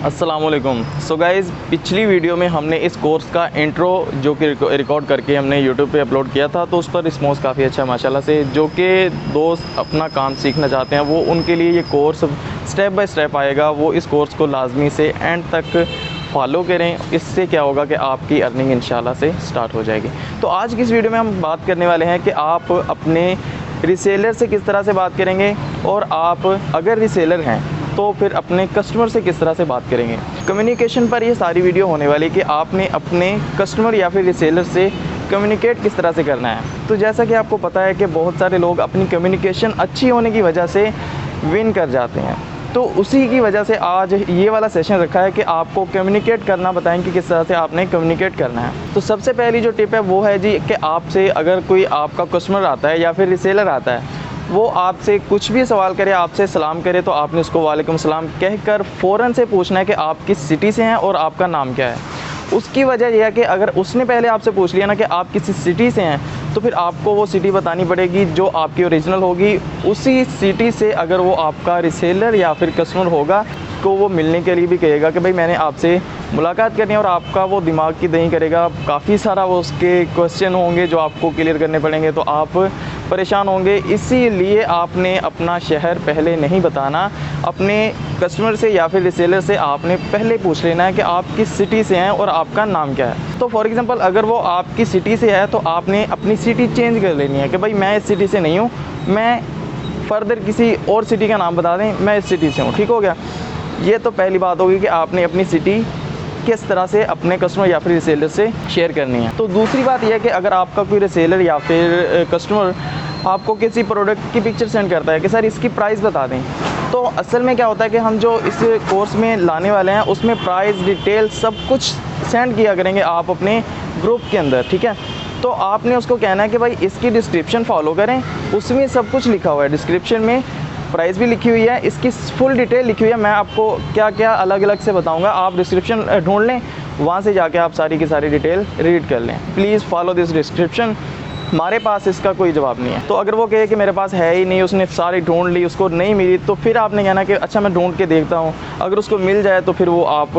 अस्सलामुअलैकुम। So guys, पिछली video में हमने इस कोर्स का इंट्रो जो कि रिकॉर्ड करके हमने यूट्यूब पे अपलोड किया था, तो उस पर रिस्पॉन्स काफ़ी अच्छा है माशाल्लाह से। जो कि दोस्त अपना काम सीखना चाहते हैं वो उनके लिए ये कोर्स स्टेप बाय स्टेप आएगा। वो इस कोर्स को लाजमी से एंड तक फॉलो करें। इससे क्या होगा कि आपकी अर्निंग इंशाल्लाह से स्टार्ट हो जाएगी। तो आज की इस वीडियो में हम बात करने वाले हैं कि आप अपने रीसेलर से किस तरह से बात करेंगे, और आप अगर रीसेलर हैं तो फिर अपने कस्टमर से किस तरह से बात करेंगे। कम्युनिकेशन पर ये सारी वीडियो होने वाली कि आपने अपने कस्टमर या फिर रीसेलर से कम्युनिकेट किस तरह से करना है। तो जैसा कि आपको पता है कि बहुत सारे लोग अपनी कम्युनिकेशन अच्छी होने की वजह से विन कर जाते हैं। तो उसी की वजह से आज ये वाला सेशन रखा है कि आपको कम्युनिकेट करना बताएं कि किस तरह से आपने कम्युनिकेट करना है। तो सबसे पहली जो टिप है वो है जी कि आपसे अगर कोई आपका कस्टमर आता है या फिर रीसेलर आता है, वो आपसे कुछ भी सवाल करे, आपसे सलाम करे, तो आपने उसको वालेकुम सलाम कहकर फ़ौरन से पूछना है कि आप किस सिटी से हैं और आपका नाम क्या है। उसकी वजह यह है कि अगर उसने पहले आपसे पूछ लिया ना कि आप किसी सिटी से हैं, तो फिर आपको वो सिटी बतानी पड़ेगी जो आपकी ओरिजिनल होगी। उसी सिटी से अगर वो आपका रीसेलर या फिर कस्टमर होगा तो वो मिलने के लिए भी कहेगा कि भाई मैंने आपसे मुलाकात करनी है, और आपका वो दिमाग की दही करेगा। काफ़ी सारा वो उसके क्वेश्चन होंगे जो आपको क्लियर करने पड़ेंगे, तो आप परेशान होंगे। इसीलिए आपने अपना शहर पहले नहीं बताना। अपने कस्टमर से या फिर रीसेलर से आपने पहले पूछ लेना है कि आप किस सिटी से हैं और आपका नाम क्या है। तो फॉर एग्ज़ाम्पल अगर वो आपकी सिटी से है तो आपने अपनी सिटी चेंज कर लेनी है कि भाई मैं इस सिटी से नहीं हूँ, मैं फ़र्दर किसी और सिटी का नाम बता दें, मैं इस सिटी से हूँ। ठीक हो गया। ये तो पहली बात होगी कि आपने अपनी सिटी किस तरह से अपने कस्टमर या फिर रीसेलर से शेयर करनी है। तो दूसरी बात यह है कि अगर आपका कोई रीसेलर या फिर कस्टमर आपको किसी प्रोडक्ट की पिक्चर सेंड करता है कि सर इसकी प्राइस बता दें, तो असल में क्या होता है कि हम जो इस कोर्स में लाने वाले हैं उसमें प्राइस डिटेल सब कुछ सेंड किया करेंगे आप अपने ग्रुप के अंदर। ठीक है। तो आपने उसको कहना है कि भाई इसकी डिस्क्रिप्शन फॉलो करें, उसमें सब कुछ लिखा हुआ है। डिस्क्रिप्शन में प्राइस भी लिखी हुई है, इसकी फुल डिटेल लिखी हुई है। मैं आपको क्या क्या अलग अलग से बताऊंगा, आप डिस्क्रिप्शन ढूंढ लें, वहाँ से जाके आप सारी की सारी डिटेल रीड कर लें। Please follow this description. हमारे पास इसका कोई जवाब नहीं है। तो अगर वो कहे कि मेरे पास है ही नहीं, उसने सारी ढूंढ ली, उसको नहीं मिली, तो फिर आपने कहना कि अच्छा मैं ढूंढ के देखता हूँ। अगर उसको मिल जाए तो फिर वो आप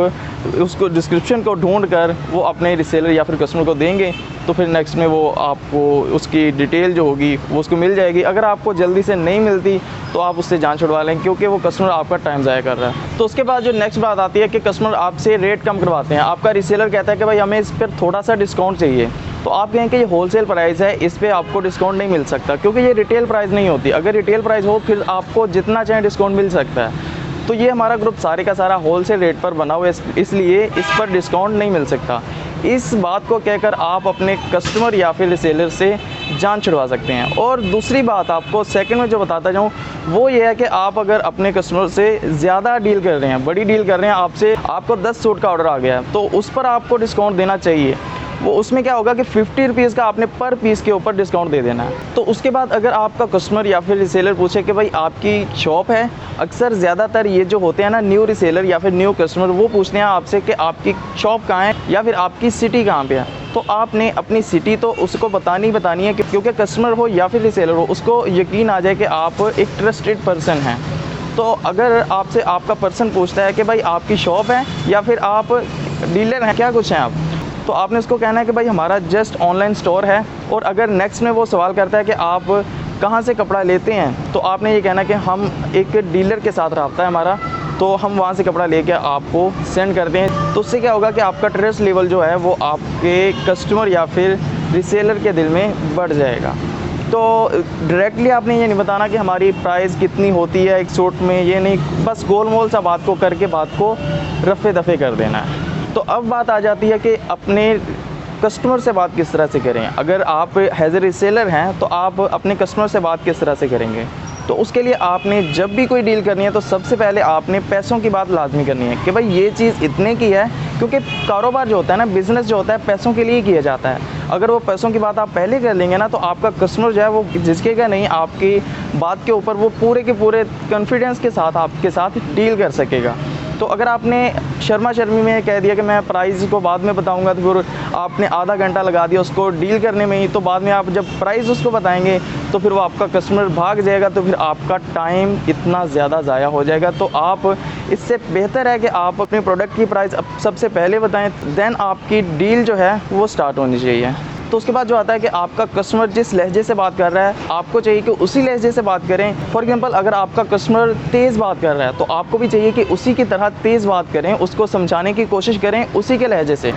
उसको डिस्क्रिप्शन को ढूंढ कर वो अपने रीसेलर या फिर कस्टमर को देंगे, तो फिर नेक्स्ट में वो आपको उसकी डिटेल जो होगी वो उसको मिल जाएगी। अगर आपको जल्दी से नहीं मिलती तो आप उससे जान छुड़वा लें, क्योंकि वो कस्टमर आपका टाइम ज़ाया कर रहा है। तो उसके बाद जो नेक्स्ट बात आती है कि कस्टमर आपसे रेट कम करवाते हैं। आपका रीसेलर कहता है कि भाई हमें इस पर थोड़ा सा डिस्काउंट चाहिए, तो आप कहें कि ये होलसेल प्राइस है, इस पर आपको डिस्काउंट नहीं मिल सकता, क्योंकि ये रिटेल प्राइस नहीं होती। अगर रिटेल प्राइस हो फिर आपको जितना चाहे डिस्काउंट मिल सकता है। तो ये हमारा ग्रुप सारे का सारा होलसेल रेट पर बना हुआ है, इसलिए इस पर डिस्काउंट नहीं मिल सकता। इस बात को कहकर आप अपने कस्टमर या फिर रीसेलर से जान छुड़वा सकते हैं। और दूसरी बात आपको सेकंड में जो बताता जाऊँ वो ये है कि आप अगर अपने कस्टमर से ज़्यादा डील कर रहे हैं, बड़ी डील कर रहे हैं, आपसे आपको 10 सूट का ऑर्डर आ गया है, तो उस पर आपको डिस्काउंट देना चाहिए। वो उसमें क्या होगा कि 50 रुपीज़ का आपने पर पीस के ऊपर डिस्काउंट दे देना है। तो उसके बाद अगर आपका कस्टमर या फिर रीसेलर पूछे कि भाई आपकी शॉप है, अक्सर ज़्यादातर ये जो होते हैं ना न्यू रीसेलर या फिर न्यू कस्टमर, वो पूछते हैं आपसे कि आपकी शॉप कहाँ है या फिर आपकी सिटी कहाँ पे है। तो आपने अपनी सिटी तो उसको बतानी है, क्योंकि कस्टमर हो या फिर रीसेलर हो, उसको यकीन आ जाए कि आप एक ट्रस्टेड पर्सन हैं। तो अगर आपसे आपका पर्सन पूछता है कि भाई आपकी शॉप है या फिर आप डीलर हैं, क्या कुछ हैं आप, तो आपने उसको कहना है कि भाई हमारा जस्ट ऑनलाइन स्टोर है। और अगर नेक्स्ट में वो सवाल करता है कि आप कहाँ से कपड़ा लेते हैं, तो आपने ये कहना है कि हम एक डीलर के साथ रब्ता है हमारा, तो हम वहाँ से कपड़ा लेके आपको सेंड करते हैं। तो उससे क्या होगा कि आपका ट्रस्ट लेवल जो है वो आपके कस्टमर या फिर रीसेलर के दिल में बढ़ जाएगा। तो डायरेक्टली आपने ये नहीं बताना कि हमारी प्राइस कितनी होती है एक सूट में, ये नहीं, बस गोल मोल सा बात को करके बात को रफ़े दफ़े कर देना है। तो अब बात आ जाती है कि अपने कस्टमर से बात किस तरह से करें। अगर आप एज ए रीसेलर हैं तो आप अपने कस्टमर से बात किस तरह से करेंगे। तो उसके लिए आपने जब भी कोई डील करनी है तो सबसे पहले आपने पैसों की बात लाजमी करनी है कि भाई ये चीज़ इतने की है, क्योंकि कारोबार जो होता है ना, बिज़नेस जो होता है, पैसों के लिए किया जाता है। अगर वो पैसों की बात आप पहले कर लेंगे ना, तो आपका कस्टमर जो है वो झिझकेगा नहीं, आपकी बात के ऊपर वो पूरे के पूरे कॉन्फिडेंस के साथ आपके साथ डील कर सकेगा। तो अगर आपने शर्मा शर्मी में कह दिया कि मैं प्राइस को बाद में बताऊंगा, तो फिर आपने आधा घंटा लगा दिया उसको डील करने में ही, तो बाद में आप जब प्राइस उसको बताएंगे तो फिर वो आपका कस्टमर भाग जाएगा, तो फिर आपका टाइम इतना ज़्यादा ज़ाया हो जाएगा। तो आप इससे बेहतर है कि आप अपने प्रोडक्ट की प्राइस सबसे पहले बताएं, देन आपकी डील जो है वो स्टार्ट होनी चाहिए। तो उसके बाद जो आता है कि आपका कस्टमर जिस लहजे से बात कर रहा है, आपको चाहिए कि उसी लहजे से बात करें। फॉर एग्जांपल अगर आपका कस्टमर तेज़ बात कर रहा है तो आपको भी चाहिए कि उसी की तरह तेज़ बात करें, उसको समझाने की कोशिश करें उसी के लहजे से।